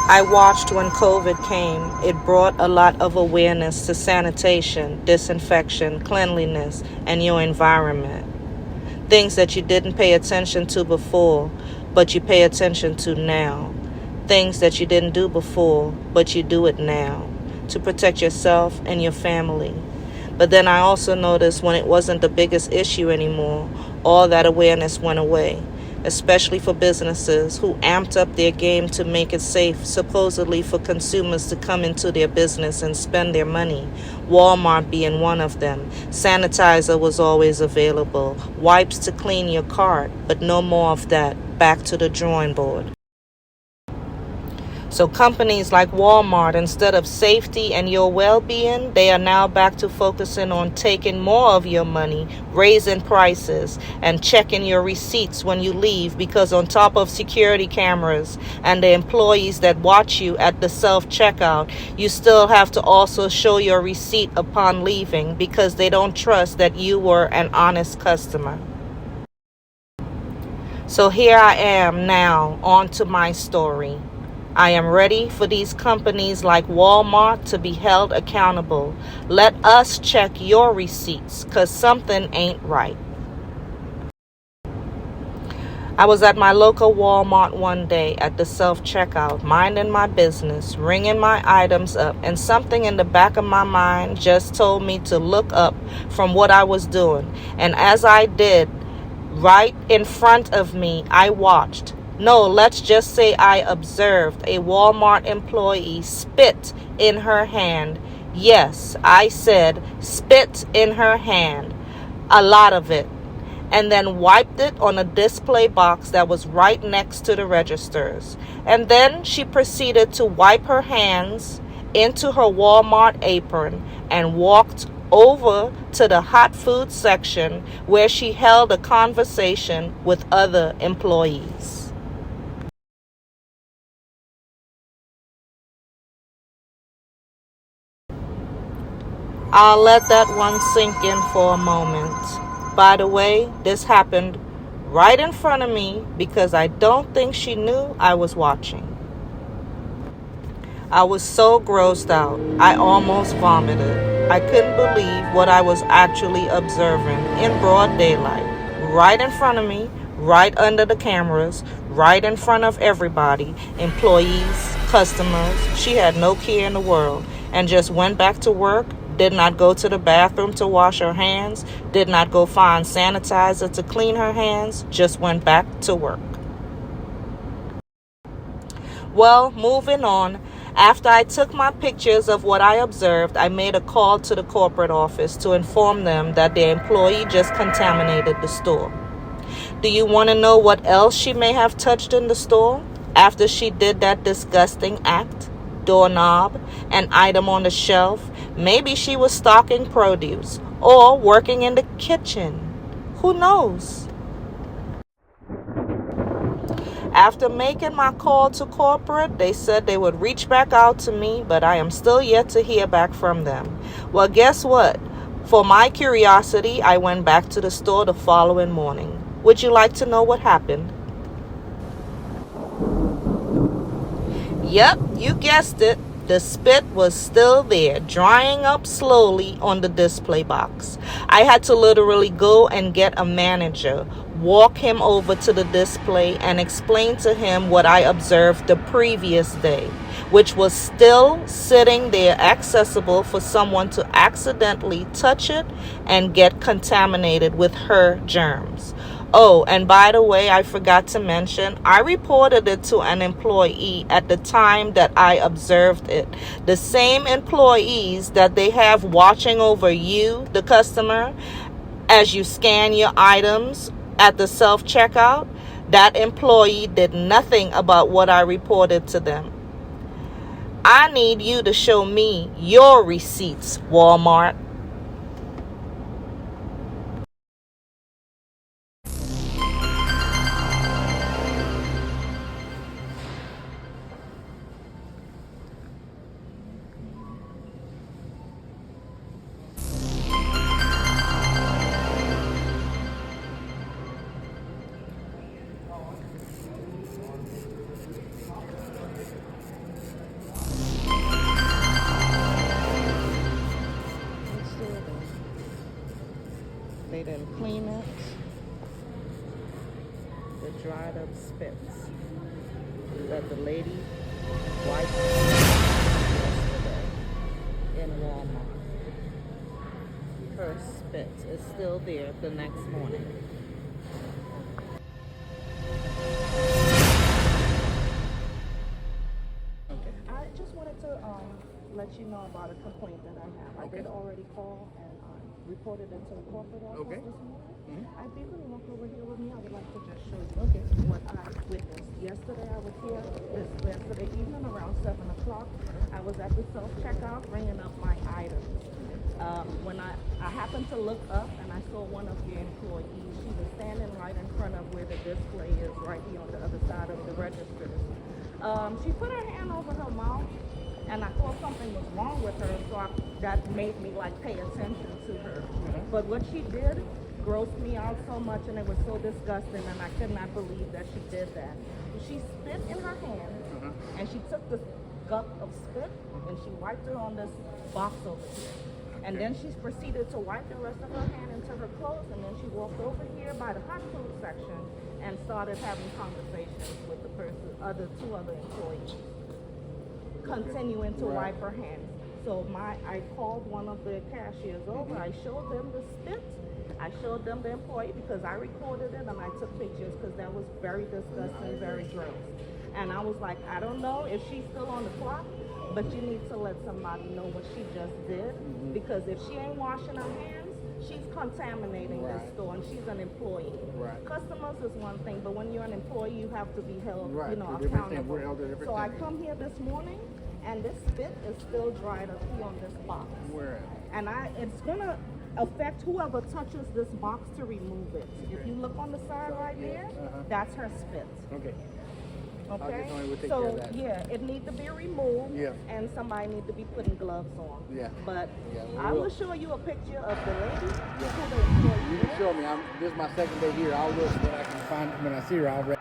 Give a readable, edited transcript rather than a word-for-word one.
I watched when COVID came. It brought a lot of awareness to sanitation, disinfection, cleanliness, and your environment. Things that you didn't pay attention to before, but you pay attention to now. Things that you didn't do before, but you do it now to protect yourself and your family. But then I also noticed when it wasn't the biggest issue anymore, all that awareness went away, especially for businesses who amped up their game to make it safe, supposedly for consumers to come into their business and spend their money. Walmart being one of them. Sanitizer was always available. Wipes to clean your cart, but no more of that. Back to the drawing board. So companies like Walmart, instead of safety and your well-being, they are now back to focusing on taking more of your money, raising prices, and checking your receipts when you leave, because on top of security cameras and the employees that watch you at the self-checkout, you still have to also show your receipt upon leaving, because they don't trust that you were an honest customer. So here I am now, on to my story. I am ready for these companies like Walmart to be held accountable. Let us check your receipts, because something ain't right. I was at my local Walmart one day at the self-checkout, minding my business, ringing my items up, and something in the back of my mind just told me to look up from what I was doing. And as I did, right in front of me, I watched. No, let's just say I observed a Walmart employee spit in her hand. Yes, I said spit in her hand. A lot of it. And then wiped it on a display box that was right next to the registers. And then she proceeded to wipe her hands into her Walmart apron and walked over to the hot food section, where she held a conversation with other employees. I'll let that one sink in for a moment. By the way, this happened right in front of me, because I don't think she knew I was watching. I was so grossed out, I almost vomited. I couldn't believe what I was actually observing in broad daylight, right in front of me, right under the cameras, right in front of everybody, employees, customers. She had no care in the world and just went back to work, did not go to the bathroom to wash her hands, did not go find sanitizer to clean her hands, just went back to work. Well, moving on. After I took my pictures of what I observed, I made a call to the corporate office to inform them that their employee just contaminated the store. Do you want to know what else she may have touched in the store after she did that disgusting act? Doorknob, an item on the shelf. Maybe she was stocking produce or working in the kitchen. Who knows? After making my call to corporate, they said they would reach back out to me, but I am still yet to hear back from them. Well, guess what? For my curiosity, I went back to the store the following morning. Would you like to know what happened? Yep, you guessed it. The spit was still there, drying up slowly on the display box. I had to literally go and get a manager, walk him over to the display, and explain to him what I observed the previous day, which was still sitting there accessible for someone to accidentally touch it and get contaminated with her germs. Oh, and by the way, I forgot to mention, I reported it to an employee at the time that I observed it. The same employees that they have watching over you, the customer, as you scan your items at the self-checkout, that employee did nothing about what I reported to them. I need you to show me your receipts, Walmart. spits that the lady wiped yesterday in Walmart. Her spit is still there the next morning. Okay. I just wanted to let you know about a complaint that I have. I Okay. did already call and reported it to the corporate office Okay. this morning. Mhm. If you can walk over here with me, I would like to just show you Okay. what I witnessed. Yesterday I was here, yesterday evening around 7 o'clock. I was at the self-checkout bringing up my items. When I happened to look up and I saw one of your employees. She was standing right in front of where the display is, right here on the other side of the registers. She put her hand over her mouth, and I thought something was wrong with her, so that made me like pay attention to her. But what she did grossed me out so much, and it was so disgusting, and I could not believe that she did that. She spit in her hand, and she took this gulp of spit, and she wiped it on this box over here. And then she proceeded to wipe the rest of her hand into her clothes, and then she walked over here by the hot food section and started having conversations with the two other employees, continuing to wipe her hands. So I called one of the cashiers over. I showed them the spit. I showed them the employee because I recorded it and I took pictures because that was very disgusting, very gross. And I was like, I don't know if she's still on the clock, but you need to let somebody know what she just did, because if she ain't washing her hands, she's contaminating this store, and she's an employee. Right. Customers is one thing, but when you're an employee, you have to be held, Right. accountable. We're held to different So I things. come here this morning, and this spit is still dried up here on this box. Where at? And it's gonna affect whoever touches this box to remove it. If you look on the side right there, that's her spit. Okay. Okay, I'll get take care so of that. yeah, it needs to be removed, Yeah. and somebody needs to be putting gloves on. Yeah. But Yeah, we I will. will show you a picture of the lady who the You employee can show me. This is my second day here. I'll look when I can find when I see her. I'll.